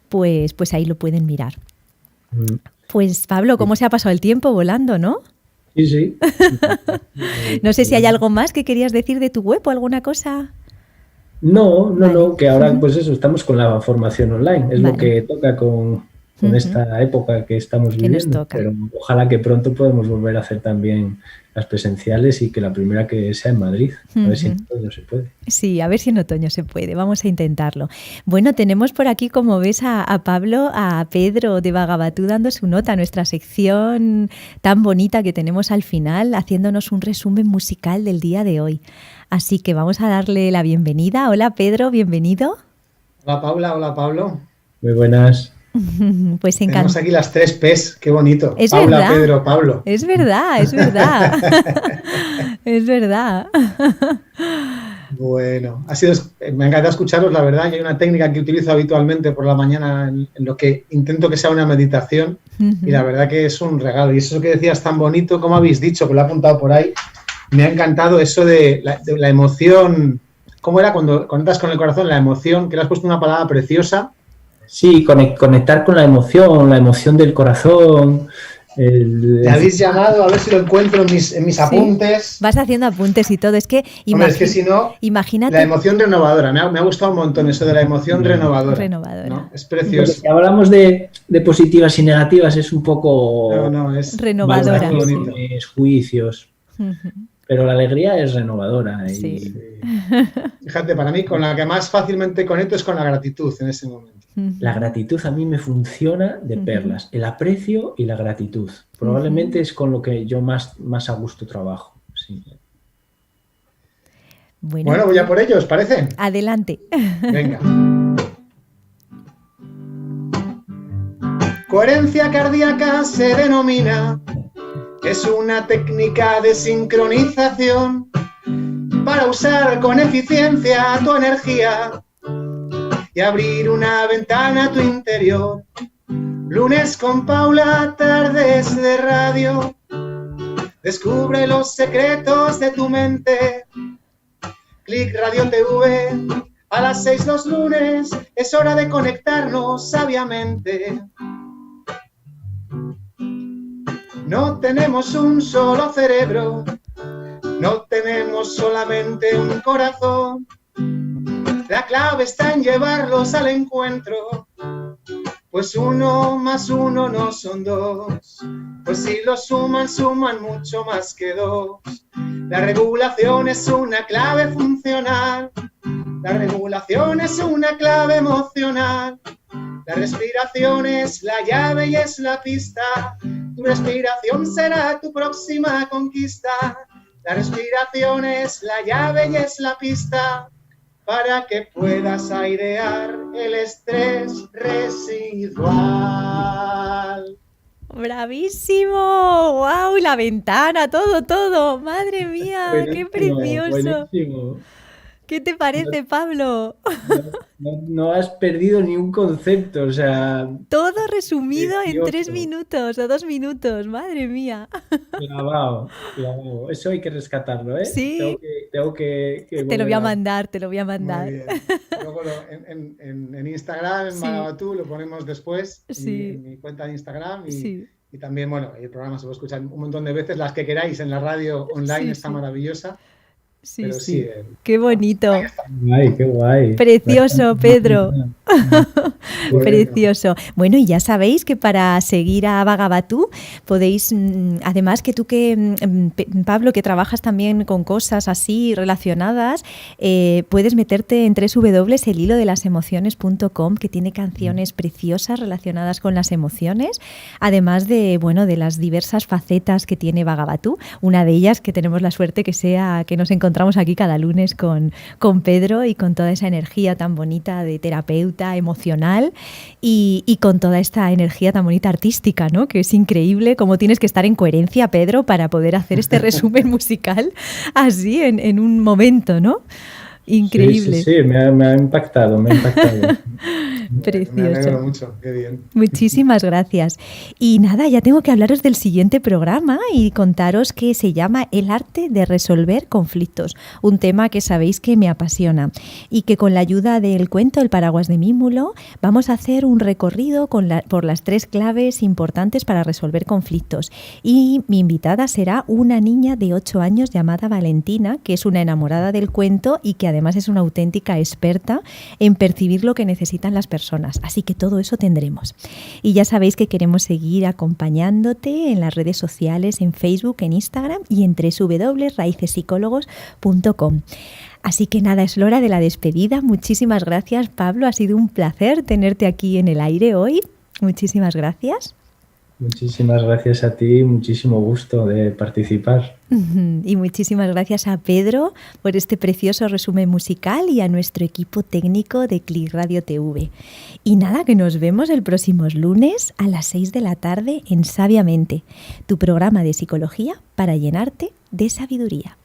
pues ahí lo pueden mirar. Pues Pablo, ¿cómo se ha pasado el tiempo volando, no? Sí, sí. No sé si hay algo más que querías decir de tu web o alguna cosa. No, que ahora pues eso, estamos con la formación online, es lo que toca con esta época que estamos viviendo, pero ojalá que pronto podamos volver a hacer también las presenciales y que la primera que sea en Madrid, a ver si en otoño se puede. Sí, a ver si en otoño se puede, vamos a intentarlo. Bueno, tenemos por aquí, como ves, a Pablo, a Pedro de Vagabatú dando su nota a nuestra sección tan bonita que tenemos al final, haciéndonos un resumen musical del día de hoy. Así que vamos a darle la bienvenida. Hola Pedro, bienvenido. Hola Paula, hola Pablo. Muy buenas. Pues tenemos aquí las 3 P's, qué bonito. Es Paula, verdad. Pedro, Pablo. Es verdad. Es verdad. Bueno, me ha encantado escucharos, la verdad. Hay una técnica que utilizo habitualmente por la mañana en lo que intento que sea una meditación y la verdad que es un regalo. Y eso que decías tan bonito, como habéis dicho, que lo he apuntado por ahí, me ha encantado eso de la emoción. ¿Cómo era cuando conectas con el corazón? La emoción, que le has puesto una palabra preciosa. Sí, conectar con la emoción del corazón. Me habéis llamado, a ver si lo encuentro en mis apuntes. Vas haciendo apuntes y todo. Es que, es que si no, imagínate. La emoción renovadora. Me ha gustado un montón eso de la emoción renovadora. ¿No? Es precioso. Si hablamos de positivas y negativas, es un poco. No, es renovadora. Juicios. Pero la alegría es renovadora. Sí. Fíjate, para mí, con la que más fácilmente conecto es con la gratitud en ese momento. La gratitud a mí me funciona de perlas. El aprecio y la gratitud. Probablemente es con lo que yo más a gusto trabajo. Sí. Bueno, voy a por ello, ¿os parece? Adelante. Venga. Coherencia cardíaca se denomina. Es una técnica de sincronización para usar con eficiencia tu energía y abrir una ventana a tu interior. Lunes con Paula, tardes de radio. Descubre los secretos de tu mente. Click Radio TV a las 6 los lunes. Es hora de conectarnos sabiamente. No tenemos un solo cerebro, no tenemos solamente un corazón. La clave está en llevarlos al encuentro, pues 1 más 1 no son 2, pues si lo suman mucho más que 2. La regulación es una clave funcional, la regulación es una clave emocional. La respiración es la llave y es la pista. Tu respiración será tu próxima conquista. La respiración es la llave y es la pista para que puedas airear el estrés residual. ¡Bravísimo! ¡Wow! La ventana, todo. ¡Madre mía! Buenísimo, ¡Qué precioso! Buenísimo. ¿Qué te parece, Pablo? No has perdido ni un concepto, o sea, Todo resumido en 3 precioso, minutos o 2 minutos, madre mía. clavado, clavado. Eso hay que rescatarlo, ¿eh? Sí, Tengo que te lo voy volver a a... mandar, te lo voy a Muy mandar. bien. Luego en Instagram, en Sí, Magabatú, lo ponemos después sí, en mi cuenta de Instagram sí, y también, bueno, el programa se puede escuchar un montón de veces, las que queráis en la radio online, sí, está sí, maravillosa, sí, pero sí, sí. Qué ahí bonito. está. Guay, qué guay. Precioso, Pedro. Bueno, Precioso. Bueno, y ya sabéis que para seguir a Bagabatú podéis, además que tú Pablo, que trabajas también con cosas así relacionadas, puedes meterte en www.elhilodelasemociones.com, que tiene canciones preciosas relacionadas con las emociones, además de, bueno, de las diversas facetas que tiene Bagabatú. Una de ellas que tenemos la suerte que nos encontramos aquí cada lunes con Pedro y con toda esa energía tan bonita de terapeuta emocional y con toda esta energía tan bonita artística, ¿no? Que es increíble cómo tienes que estar en coherencia, Pedro, para poder hacer este resumen musical así en un momento, ¿no? Sí, sí, Increíble. sí, me ha impactado, me ha impactado. me alegro Precioso. mucho, qué bien. Muchísimas gracias. Y nada, ya tengo que hablaros del siguiente programa y contaros que se llama El arte de resolver conflictos, un tema que sabéis que me apasiona y que con la ayuda del cuento El paraguas de Mímulo vamos a hacer un recorrido por las 3 claves importantes para resolver conflictos. Y mi invitada será una niña de 8 años llamada Valentina, que es una enamorada del cuento y que además es una auténtica experta en percibir lo que necesitan las personas. Así que todo eso tendremos. Y ya sabéis que queremos seguir acompañándote en las redes sociales, en Facebook, en Instagram y en www.raicespsicólogos.com. Así que nada, es la hora de la despedida. Muchísimas gracias, Pablo. Ha sido un placer tenerte aquí en el aire hoy. Muchísimas gracias. Muchísimas gracias a ti, muchísimo gusto de participar. Y muchísimas gracias a Pedro por este precioso resumen musical y a nuestro equipo técnico de Click Radio TV. Y nada, que nos vemos el próximo lunes a las 6 de la tarde en Sabiamente, tu programa de psicología para llenarte de sabiduría.